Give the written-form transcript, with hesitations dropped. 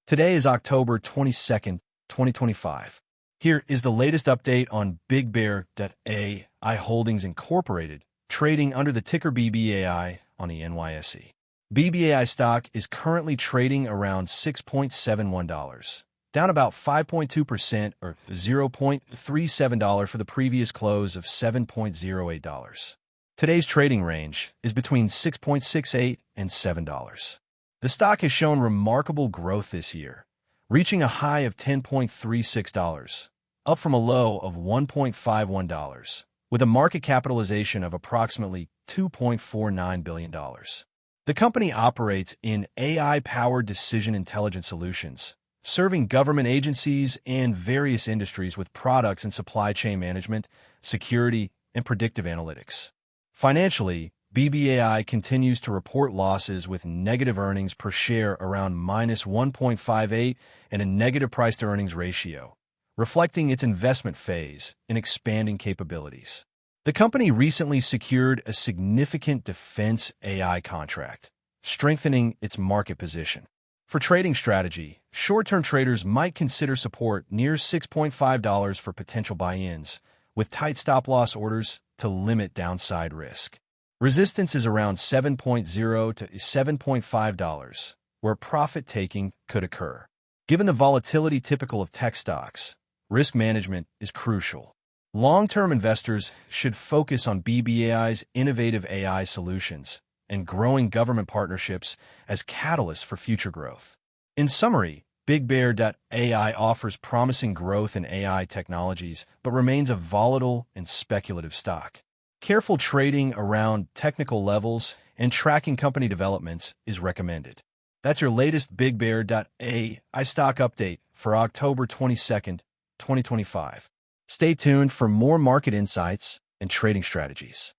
Today is October 22nd, 2025. Here is the latest update on Bigbear.ai Holdings Incorporated, trading under the ticker Bbai on the NYSE. Bbai stock is currently trading around $6.71, down about 5.2% or $0.37 for the previous close of $7.08. Today's trading range is between $6.68 and $7. The stock has shown remarkable growth this year, reaching a high of $10.36, up from a low of $1.51, with a market capitalization of approximately $2.49 billion. The company operates in AI-powered decision intelligence solutions, serving government agencies and various industries with products in supply chain management, security, and predictive analytics. Financially, Bbai continues to report losses with negative earnings per share around -1.58 and a negative price-to-earnings ratio, reflecting its investment phase in expanding capabilities. The company recently secured a significant defense AI contract, strengthening its market position. For trading strategy, short-term traders might consider support near $6.5 for potential buy-ins, with tight stop-loss orders to limit downside risk. Resistance is around $7.0 to $7.5, where profit-taking could occur. Given the volatility typical of tech stocks, risk management is crucial. Long-term investors should focus on Bbai.ai's innovative AI solutions and growing government partnerships as catalysts for future growth. In summary, Bigbear.ai offers promising growth in AI technologies but remains a volatile and speculative stock. Careful trading around technical levels and tracking company developments is recommended. That's your latest Bigbear.ai stock update for October 22nd, 2025. Stay tuned for more market insights and trading strategies.